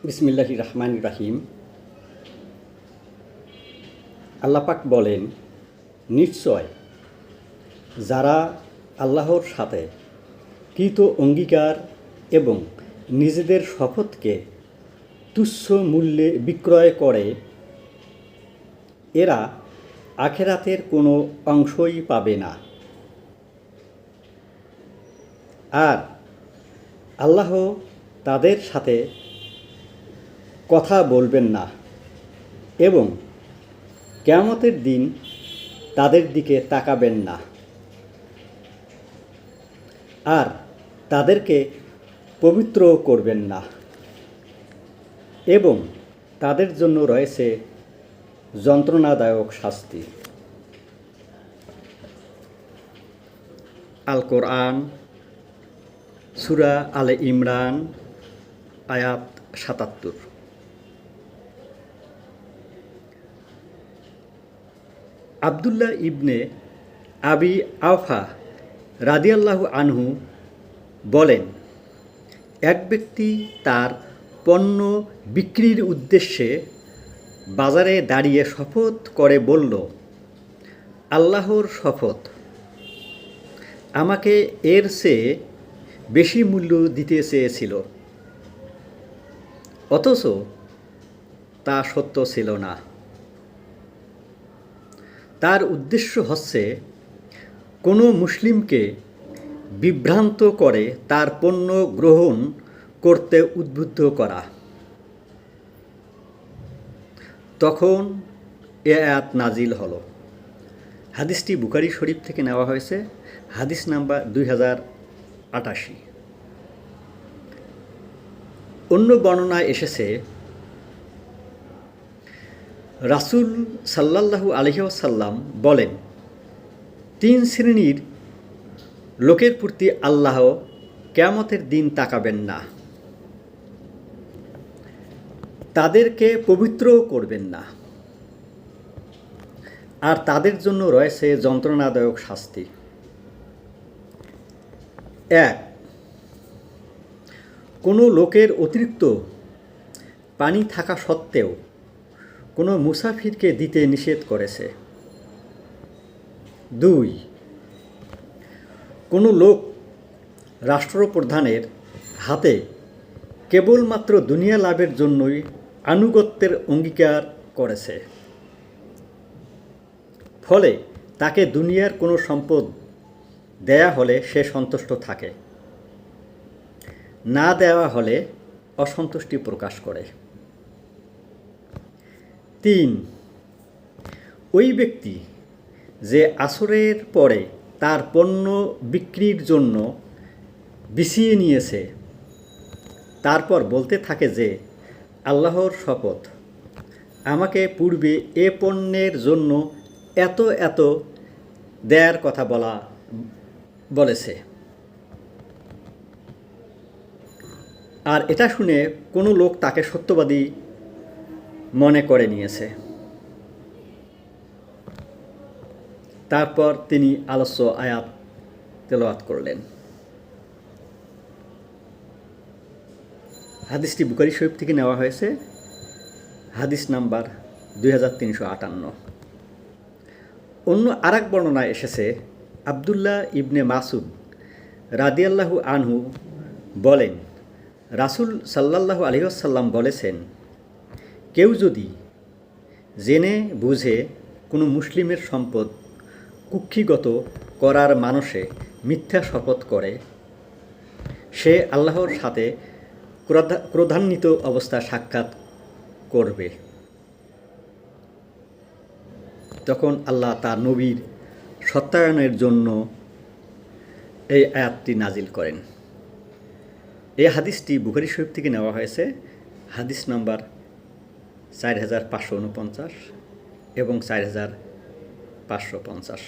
বিসমিল্লাহির রহমানির রহিম। আল্লাহ পাক বলেন, নিশ্চয় যারা আল্লাহর সাথে কৃত অঙ্গীকার এবং নিজেদের শপথকে তুচ্ছ মূল্যে বিক্রয় করে, এরা আখেরাতের কোনো অংশই পাবে না। আর আল্লাহ তাদের সাথে কথা বলবেন না এবং কিয়ামতের দিন তাদের দিকে তাকাবেন না, আর তাদেরকে পবিত্র করবেন না, এবং তাদের জন্য রয়েছে যন্ত্রণাদায়ক শাস্তি। আল কোরআন, সূরা আলে ইমরান, আয়াত ৭৭। আবদুল্লাহ ইবনে আবি আওফা রাদিয়াল্লাহু আনহু বলেন, এক ব্যক্তি তার পণ্য বিক্রির উদ্দেশ্যে বাজারে দাঁড়িয়ে শপথ করে বলল, আল্লাহর শপথ, আমাকে এর চেয়ে বেশি মূল্য দিতে চেয়েছিল, অথচ তা সত্য ছিল না। তার উদ্দেশ্য হচ্ছে কোনো মুসলিমকে বিভ্রান্ত করে তার পণ্য গ্রহণ করতে উদ্বুদ্ধ করা। তখন এ আয়াত নাজিল হলো। হাদিসটি বুখারী শরীফ থেকে নেওয়া হয়েছে, হাদিস নাম্বার 2088। অন্য বর্ণনায় এসেছে, রাসূল সাল্লাল্লাহু আলাইহি ওয়াসাল্লাম বলেন, ৩ শ্রেণীর লোকের প্রতি আল্লাহ কিয়ামতের দিন তাকাবেন না, তাদেরকে পবিত্রও করবেন না, আর তাদের জন্য রয়েছে যন্ত্রণাদায়ক শাস্তি। ১. কোনো লোকের অতিরিক্ত পানি থাকা সত্ত্বেও কোনো মুসাফিরকে দিতে নিষেধ করেছে। ২. কোনো লোক রাষ্ট্রপ্রধানের হাতে কেবলমাত্র দুনিয়া লাভের জন্যই আনুগত্যের অঙ্গীকার করেছে, ফলে তাকে দুনিয়ার কোনো সম্পদ দেয়া হলে সে সন্তুষ্ট থাকে, না দেওয়া হলে অসন্তুষ্টি প্রকাশ করে। ৩. ওই ব্যক্তি যে আসরের পরে তার পণ্য বিক্রির জন্য বিছিয়ে নিয়েছে, তারপর বলতে থাকে যে, আল্লাহর শপথ, আমাকে পূর্বে এ পণ্যের জন্য এত এত দেয়ার কথা বলেছে, আর এটা শুনে কোনো লোক তাকে সত্যবাদী মনে করে নিয়েছে। তারপর তিনি আলোচ্য আয়াত তেলাওয়াত করলেন। হাদিসটি বুখারী শরীফ থেকে নেওয়া হয়েছে, হাদিস নাম্বার 2358। অন্য আরেক বর্ণনায় এসেছে, আবদুল্লাহ ইবনে মাসুদ রাদিয়াল্লাহু আনহু বলেন, রাসূল সাল্লাল্লাহু আলাইহি ওয়াসাল্লাম বলেছেন, কেউ যদি জেনে বুঝে কোনো মুসলিমের সম্পদ কুক্ষিগত করার মানসে মিথ্যা শপথ করে, সে আল্লাহর সাথে ক্রোধান্বিত অবস্থা সাক্ষাৎ করবে। তখন আল্লাহ তার নবীর সত্যায়নের জন্য এই আয়াতটি নাজিল করেন। এই হাদিসটি বুখারী শরীফ থেকে নেওয়া হয়েছে, হাদিস নাম্বার 4549 এবং 4550।